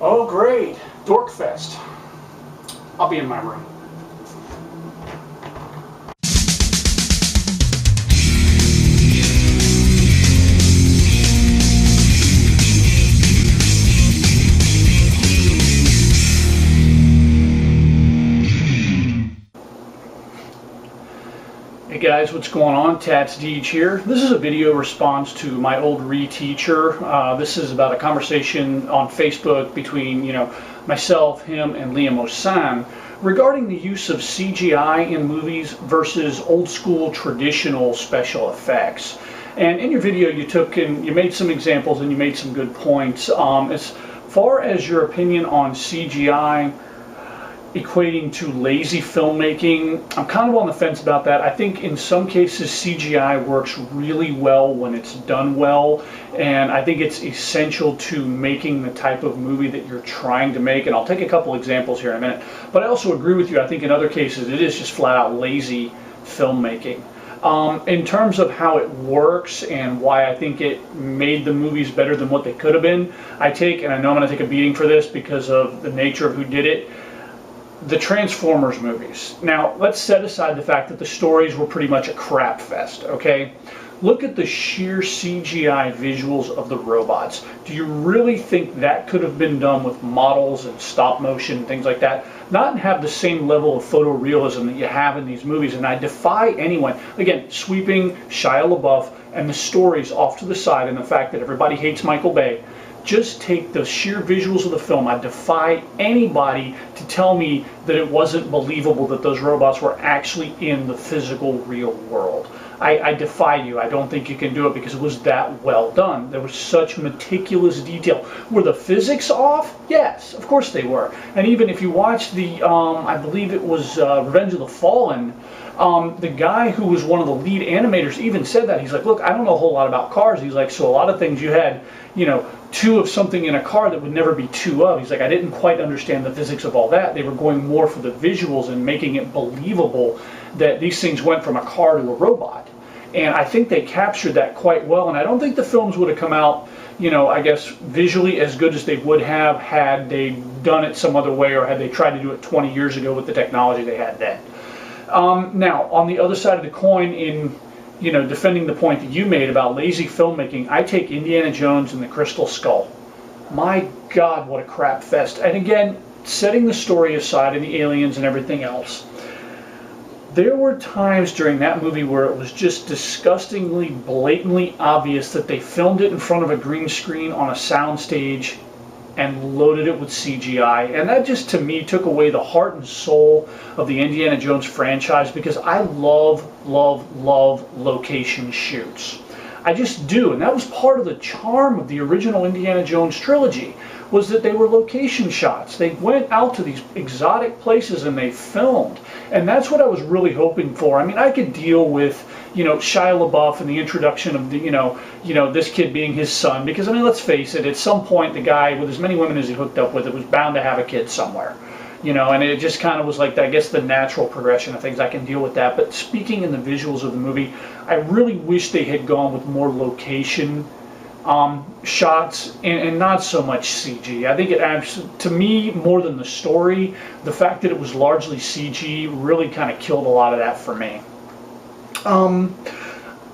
Oh great, Dorkfest. I'll be in my room. Hey guys, what's going on? Tats Deej here. This is a video response to my old reteacher. This is about a conversation on Facebook between, myself, him, and Liam Osan regarding the use of CGI in movies versus old school traditional special effects. And in your video, you made some examples and you made some good points. As far as your opinion on CGI equating to lazy filmmaking, I'm kind of on the fence about that. I think in some cases CGI works really well when it's done well, and I think it's essential to making the type of movie that you're trying to make, and I'll take a couple examples here in a minute. But I also agree with you, I think in other cases it is just flat out lazy filmmaking. In terms of how it works and why I think it made the movies better than what they could have been, and I know I'm going to take a beating for this because of the nature of who did it, the Transformers movies. Now, let's set aside the fact that the stories were pretty much a crap fest, okay? Look at the sheer CGI visuals of the robots. Do you really think that could have been done with models and stop motion, things like that? Not have the same level of photorealism that you have in these movies, and I defy anyone, again, sweeping Shia LaBeouf and the stories off to the side and the fact that everybody hates Michael Bay. Just take the sheer visuals of the film. I defy anybody to tell me that it wasn't believable that those robots were actually in the physical real world. I defy you. I don't think you can do it because it was that well done. There was such meticulous detail. Were the physics off? Yes, of course they were. And even if you watch the, I believe it was Revenge of the Fallen, the guy who was one of the lead animators even said that. He's like, look, I don't know a whole lot about cars. He's like, so a lot of things you had, two of something in a car that would never be two of. He's like, I didn't quite understand the physics of all that. They were going more for the visuals and making it believable that these things went from a car to a robot. And I think they captured that quite well. And I don't think the films would have come out, I guess, visually as good as they would have had they done it some other way or had they tried to do it 20 years ago with the technology they had then. Now, on the other side of the coin, in defending the point that you made about lazy filmmaking, I take Indiana Jones and the Crystal Skull. My God, what a crap fest. And again, setting the story aside and the aliens and everything else, there were times during that movie where it was just disgustingly, blatantly obvious that they filmed it in front of a green screen on a soundstage and loaded it with CGI, and that just to me took away the heart and soul of the Indiana Jones franchise, because I love location shoots. I just do, and that was part of the charm of the original Indiana Jones trilogy, was that they were location shots. They went out to these exotic places and they filmed, and that's what I was really hoping for. I mean, I could deal with Shia LaBeouf and the introduction of the this kid being his son, because I mean, let's face it, at some point the guy with as many women as he hooked up with, it was bound to have a kid somewhere, and it just kind of was like, I guess, the natural progression of things. I can deal with that. But speaking in the visuals of the movie, I really wish they had gone with more location shots and not so much CG. I think it adds, to me, more than the story, the fact that it was largely CG really kind of killed a lot of that for me.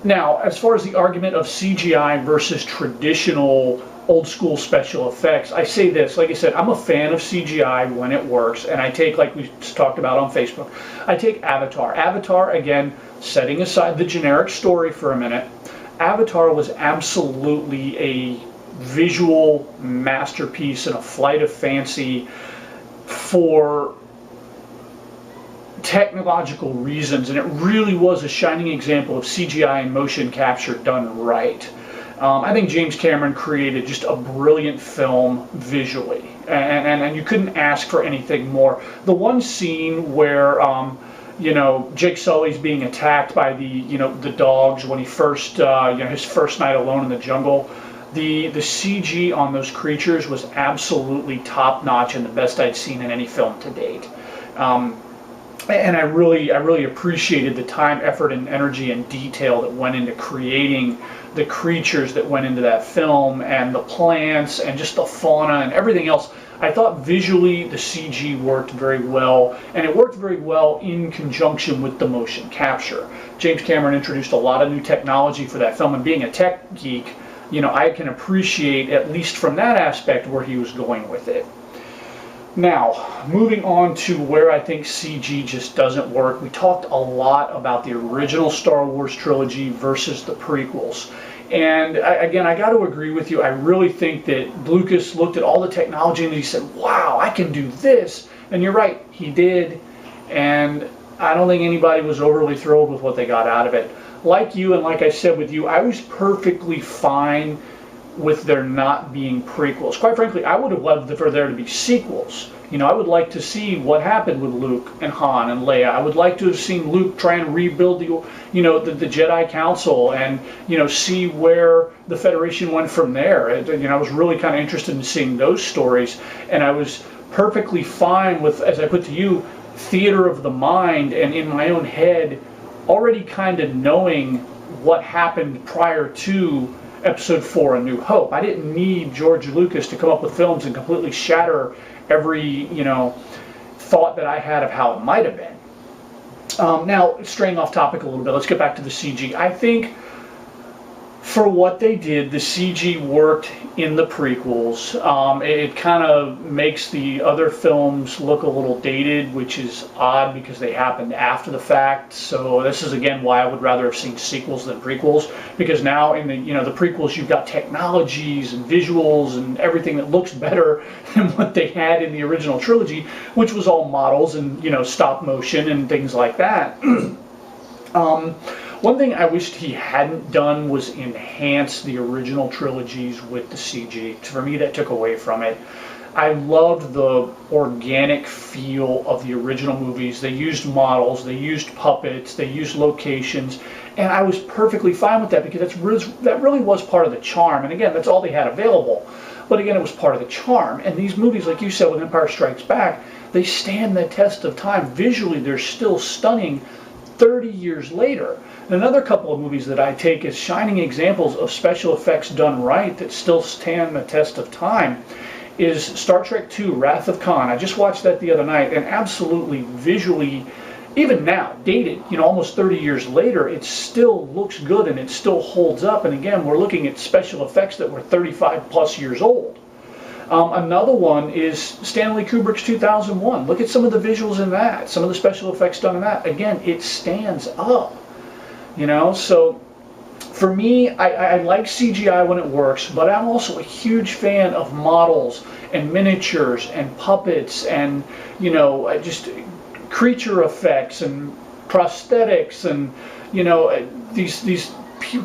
Now, as far as the argument of CGI versus traditional old school special effects, I say this, like I said, I'm a fan of CGI when it works, and I take, like we talked about on Facebook, I take Avatar. Avatar, again, setting aside the generic story for a minute, Avatar was absolutely a visual masterpiece and a flight of fancy for technological reasons, and it really was a shining example of CGI and motion capture done right. I think James Cameron created just a brilliant film visually, and you couldn't ask for anything more. The one scene where Jake Sully's being attacked by the dogs when he first his first night alone in the jungle, the CG on those creatures was absolutely top notch and the best I'd seen in any film to date. And I really appreciated the time, effort, and energy and detail that went into creating the creatures that went into that film and the plants and just the fauna and everything else. I thought visually the CG worked very well, and it worked very well in conjunction with the motion capture. James Cameron introduced a lot of new technology for that film, and being a tech geek, you know, I can appreciate, at least from that aspect, where he was going with it. Now, moving on to where I think CG just doesn't work. We talked a lot about the original Star Wars trilogy versus the prequels. And again, I got to agree with you. I really think that Lucas looked at all the technology and he said, wow, I can do this. And you're right, he did. And I don't think anybody was overly thrilled with what they got out of it. Like you, and like I said with you, I was perfectly fine with there not being prequels. Quite frankly, I would have loved for there to be sequels. You know, I would like to see what happened with Luke and Han and Leia. I would like to have seen Luke try and rebuild the Jedi Council and, you know, see where the Federation went from there. You know, I was really kind of interested in seeing those stories, and I was perfectly fine with, as I put to you, theater of the mind and in my own head already kind of knowing what happened prior to Episode 4, A New Hope. I didn't need George Lucas to come up with films and completely shatter every, you know, thought that I had of how it might have been. Now, straying off topic a little bit, let's get back to the CG. I think for what they did, the CG worked in the prequels. It kind of makes the other films look a little dated, which is odd because they happened after the fact. So this is again why I would rather have seen sequels than prequels, because now in the, you know, the prequels you've got technologies and visuals and everything that looks better than what they had in the original trilogy, which was all models and, you know, stop motion and things like that. One thing I wished he hadn't done was enhance the original trilogies with the CG. For me, that took away from it. I loved the organic feel of the original movies. They used models, they used puppets, they used locations, and I was perfectly fine with that because that really was part of the charm. And again, that's all they had available. But again, it was part of the charm. And these movies, like you said with Empire Strikes Back, they stand the test of time. Visually, they're still stunning 30 years later. And another couple of movies that I take as shining examples of special effects done right that still stand the test of time is Star Trek II, Wrath of Khan. I just watched that the other night, and absolutely visually, even now, dated, you know, almost 30 years later, it still looks good and it still holds up. And again, we're looking at special effects that were 35 plus years old. Another one is Stanley Kubrick's 2001. Look at some of the visuals in that, some of the special effects done in that. Again, it stands up, you know. So for me, I like CGI when it works, but I'm also a huge fan of models and miniatures and puppets and, you know, just creature effects and prosthetics and, you know, these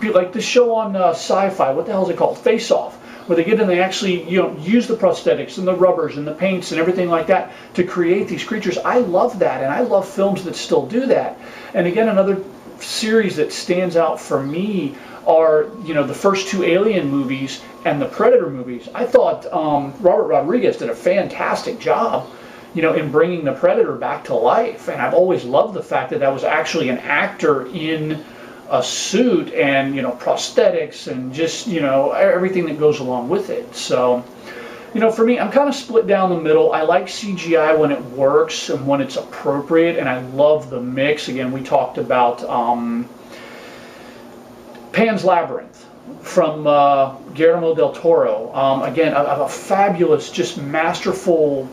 like the show on Sci-Fi. What the hell is it called? Face Off, where they get in, they actually, you know, use the prosthetics and the rubbers and the paints and everything like that to create these creatures. I love that, and I love films that still do that. And again, another series that stands out for me are, you know, the first two Alien movies and the Predator movies. I thought Robert Rodriguez did a fantastic job, you know, in bringing the Predator back to life. And I've always loved the fact that that was actually an actor in a suit and, you know, prosthetics and just, you know, everything that goes along with it. So, you know, for me, I'm kind of split down the middle. I like CGI when it works and when it's appropriate, and I love the mix. Again, we talked about Pan's Labyrinth from Guillermo del Toro. Again, a fabulous, just masterful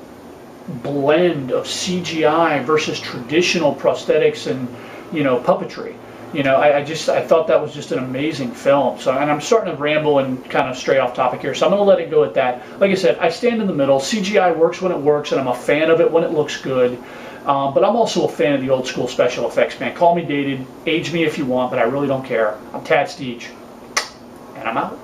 blend of CGI versus traditional prosthetics and, you know, puppetry. You know, I thought that was just an amazing film. So, and I'm starting to ramble and kind of stray off topic here, so I'm going to let it go at that. Like I said, I stand in the middle. CGI works when it works, and I'm a fan of it when it looks good. But I'm also a fan of the old school special effects, man. Call me dated, age me if you want, but I really don't care. I'm Tad Steege, and I'm out.